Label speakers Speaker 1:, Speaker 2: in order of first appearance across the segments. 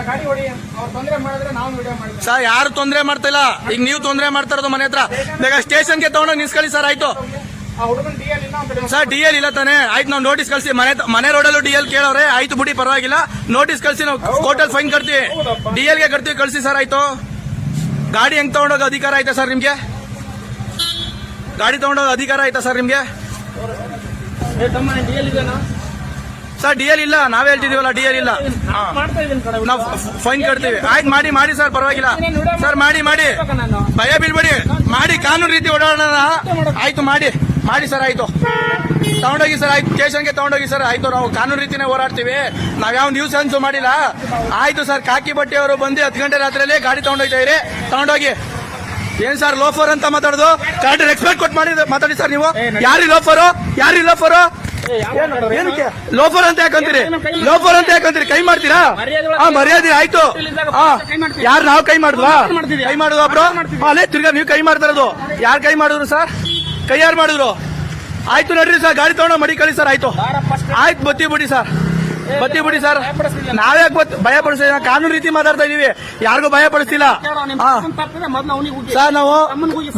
Speaker 1: ಗಾಡಿ ಹೊಡಿ ಅವ್ರು ತೊಂದರೆ ಮಾಡಿದ್ರೆ ನಾವು ವಿಡಿಯೋ ಮಾಡ್ತೀವಿ
Speaker 2: ಸರ್. ಯಾರು ತೊಂದರೆ ಮಾಡ್ತಾ ಇಲ್ಲ, ಈಗ ನೀವು ತೊಂದರೆ ಮಾಡ್ತಾ ಇರೋದು ಮನೆ ಹತ್ರ. ಬೇಗ ಸ್ಟೇಷನ್ಗೆ ತಗೊಂಡೋಗಿ ನಿಲ್ಸ್ಕೊಳ್ಳಿ ಸರ್. ಆಯ್ತು ಸರ್, ಡಿ.ಎಲ್ ಇಲ್ಲ ತಾನೆ? ಆಯ್ತು, ನಾವು ನೋಟಿಸ್ ಕಳ್ಸಿ. ಮನೆ ರೋಡಲ್ಲೂ ಡಿ.ಎಲ್ ಕೇಳವ್ರೆ. ಆಯ್ತು ಬಿಡಿ, ಪರವಾಗಿಲ್ಲ. ನೋಟಿಸ್ ಕಳ್ಸಿ, ನಾವು ಕೋರ್ಟಲ್ಲಿ ಫೈನ್ ಕಟ್ತೀವಿ. ಡಿ.ಎಲ್ಗೆ ಕಟ್ತೀವಿ, ಕಳ್ಸಿ ಸರ್. ಆಯ್ತು. ಗಾಡಿ ಹೆಂಗ್ ತಗೊಂಡೋಗ ಅಧಿಕಾರ ಆಯ್ತಾ ಸರ್ ನಿಮ್ಗೆ? ಗಾಡಿ ತಗೊಂಡೋಗ ಅಧಿಕಾರ ಆಯ್ತಾ ಸರ್ ನಿಮ್ಗೆ? ಸರ್, ಡಿ.ಎಲ್ ಇಲ್ಲ. ನಾವೇ ಹೇಳ್ತಿದೀವಲ್ಲ, ಡಿ.ಎಲ್ ಇಲ್ಲ. ನಾವು ಫೈನ್ ಕಟ್ತೀವಿ. ಆಯ್ತು, ಮಾಡಿ ಸರ್, ಪರವಾಗಿಲ್ಲ ಸರ್. ಮಾಡಿ ಭಯ ಬೀಳ್ಬೇಡಿ, ಮಾಡಿ. ಕಾನೂನು ರೀತಿ ಓಡಾಡೋಣ. ಆಯ್ತು, ಮಾಡಿ ಸರ್. ಆಯ್ತು, ತಗೊಂಡೋಗಿ ಸರ್. ಆಯ್ತು, ಸ್ಟೇಷನ್ಗೆ ತಗೊಂಡೋಗಿ ಸರ್. ಆಯ್ತು, ನಾವು ಕಾನೂನು ರೀತಿನೇ ಹೋರಾಡ್ತೀವಿ. ನಾವ್ ಯಾವ ನ್ಯೂಸ್ ಅನ್ಸು ಮಾಡಿಲ್ಲ. ಆಯ್ತು ಸರ್. ಕಾಕಿ ಬಟ್ಟೆ ಅವರು ಬಂದು 10 ಗಂಟೆ ರಾತ್ರಿಯಲ್ಲಿ ಗಾಡಿ ತಗೊಂಡೋಗ್ತಾ ಇರಿ. ತಗೊಂಡೋಗಿ. ಏನ್ ಸರ್ ಲೋಫರ್ ಅಂತ ಮಾತಾಡೋದು? ಕರೆಕ್ಟ್ ರೆಸ್ಪೆಕ್ಟ್ ಕೊಟ್ಟು ಮಾತಾಡಿ ಸರ್. ನೀವು ಯಾರಿ ಲೋಫರು? ಲೋಫರ್ ಅಂತ ಯಾಕಂತೀರಿ? ಕೈ ಮಾಡ್ತೀರಾ? ಮರ್ಯಾದೆ. ಆಯ್ತು. ಯಾರು ನಾವು ಕೈ ಮಾಡಿದ್ವಾ? ಬ್ರೋ? ಅಲ್ಲೇ ತಿರ್ಗಾ ನೀವು ಕೈ ಮಾಡ್ತಾ ಇರೋದು. ಯಾರು ಕೈ ಮಾಡಿದ್ರು ಸರ್? ಕೈ ಯಾರು ಮಾಡಿದ್ರು? ಆಯ್ತು, ನಡ್ರಿ ಸರ್. ಗಾಡಿ ತಗೊಂಡು ಮಡಿ ಕಳಿ ಸರ್. ಆಯ್ತು, ಬತ್ತಿ ಬಿಡಿ ಸರ್. ನಾವ್ಯಾಕೆ ಭಯ ಪಡಿಸ್ತೀವಿ? ಕಾನೂನು ರೀತಿ ಮಾತಾಡ್ತಾ ಇದೀವಿ. ಯಾರಿಗೂ ಭಯ ಪಡಿಸ್ತಿಲ್ಲ ಸರ್. ನಾವು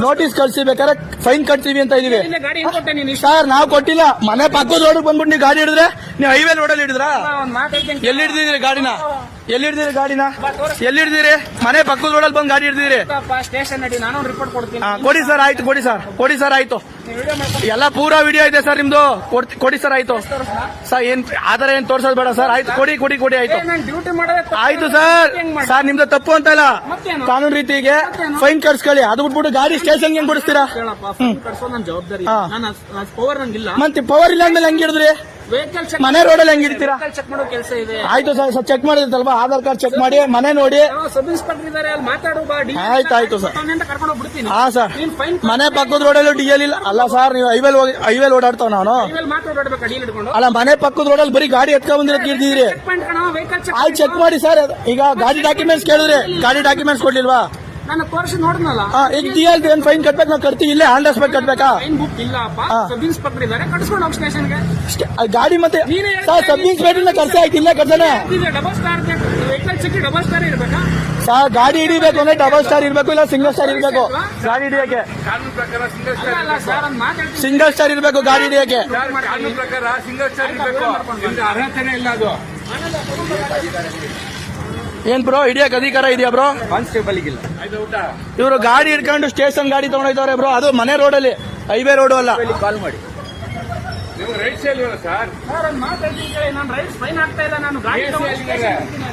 Speaker 2: ನೋಟಿಸ್ ಕಳ್ಸಿ, ಬೇಕಾದ್ರೆ ಫೈನ್ ಕಟ್ತೀವಿ ಅಂತ ಇದೀವಿ ಸರ್. ನಾವು ಕೊಟ್ಟಿಲ್ಲ. ಮನೆ ಪಕ್ಕದ ರೋಡ್ ಬಂದ್ಬಿಟ್ಟು ನೀವು ಗಾಡಿ ಹಿಡಿದ್ರೆ, ನೀವು ಹೈವೇ ರೋಡಲ್ಲಿ ಹಿಡಿದ್ರ? ಎಲ್ಲಿ ಹಿಡಿದಿರಿ ಗಾಡಿನ? ಎಲ್ಲಿ ಮನೆ ಪಕ್ಕದ ರೋಡಲ್ಲಿ ಬಂದು ಗಾಡಿ ಹಿಡಿದಿರಿ? ಕೊಡಿ ಸರ್. ಆಯ್ತು, ಕೊಡಿ ಸರ್. ಆಯ್ತು, ಎಲ್ಲ ಪೂರಾ ವಿಡಿಯೋ ಇದೆ ಸರ್ ನಿಮ್ದು. ಕೊಡಿ ಸರ್. ಆಯ್ತು ಸರ್. ಏನ್ ಆತರ ಏನ್ ತೋರ್ಸೋದು ಬೇಡ ಸರ್. ಆಯ್ತು, ಕೊಡಿ. ಆಯ್ತು ಸರ್. ನಿಮ್ದು ತಪ್ಪು ಅಂತ ಇಲ್ಲ. ಕಾನೂನು ರೀತಿಗೆ ಫೈನ್ ಕಟ್ಸ್ಕೊಳ್ಳಿ. ಅದು ಬಿಟ್ಬಿಟ್ಟು ಗಾಡಿ ಸ್ಟೇಷನ್ ಹೆಂಗ್ ಕೊಡಿಸ್ತೀರಾ? ಮತ್ತೆ ಪವರ್ ಇಲ್ಲ ಅಂದ್ಮೇಲೆ ಹೆಂಗ್ ಹಿಡಿದ್ರಿ? ಮನೆ ರೋಡಲ್ಲಿ ಹೆಂಗ್ ಹಿಡಿತೀರಾ? ಆಯ್ತು ಸರ್. ಚೆಕ್ ಮಾಡಿರ್ತಲ್ವಾ? ಆಧಾರ್ ಕಾರ್ಡ್ ಚೆಕ್ ಮಾಡಿ, ಮನೆ ನೋಡಿ. ಆಯ್ತು ಸರ್. ಹಾ ಸರ್. ಮನೆ ಪಕ್ಕದ ರೋಡಲ್ಲೂ ಡಿ.ಎಲ್ ಇಲ್ಲ ಅಲ್ಲ ಸರ್. ನೀವು ಹೈವೇಲ್ ಓಡಾಡ್ತಾವ ನಾನು. ಅಲ್ಲ, ಮನೆ ಪಕ್ಕದ ರೋಡಲ್ಲಿ ಬರೀ ಗಾಡಿ ಎತ್ಕೊಂಡ್ ಬಂದಿರೋದು ಇರ್ದಿದ್ರಿ. ಆಯ್ತು, ಚೆಕ್ ಮಾಡಿ ಸರ್. ಈಗ ಗಾಡಿ ಡಾಕ್ಯುಮೆಂಟ್ಸ್ ಕೇಳಿದ್ರಿ, ಗಾಡಿ ಡಾಕ್ಯುಮೆಂಟ್ಸ್ ಕೊಡ್ಲಿಲ್ವಾ? ಈಗ ಡಿ.ಎಲ್ ಏನ್ ಫೈನ್ ಕಟ್ಬೇಕು? ನಾವು ಕಟ್ತೀವಿ. ಇಲ್ಲೇ ಆನ್ ಸ್ಪಾಟ್ ಕಟ್ಬೇಕಾ? ಗಾಡಿ ಮತ್ತೆ ಸಬ್ ಇನ್ಸ್ಪೆಕ್ಟರ್ ಕರ್ಸ ಆಯ್ತು. ಇಲ್ಲೇ ಕರ್ಸನೆ ಸರ್. ಗಾಡಿ ಹಿಡಿಬೇಕು ಅಂದ್ರೆ ಡಬಲ್ ಸ್ಟಾರ್ ಇರ್ಬೇಕು, ಇಲ್ಲ ಸಿಂಗಲ್ ಸ್ಟಾರ್ ಇರ್ಬೇಕು. ಗಾಡಿ ಹಿಡಿಯಕ್ಕೆ ಸಿಂಗಲ್ ಸ್ಟಾರ್ ಇರ್ಬೇಕು. ಗಾಡಿ ಹಿಡಿಯಕ್ಕೆ ಏನ್ ಬ್ರೋ? ಹಿಡಿಯಕ್ ಅಧಿಕಾರ ಇದೆಯಾ ಬ್ರೋ? ಕಾನ್ಸ್ಟೇಬಲ್ ಇವರು ಗಾಡಿ ಹಿಡ್ಕೊಂಡು ಸ್ಟೇಷನ್ ಗಾಡಿ ತಗೊಂಡೋಯ್ತವ್ರೆ ಬ್ರೋ. ಅದು ಮನೆ ರೋಡಲ್ಲಿ, ಹೈವೇ ರೋಡ್ ಅಲ್ಲ. ಕಾಲ್ ಮಾಡಿ.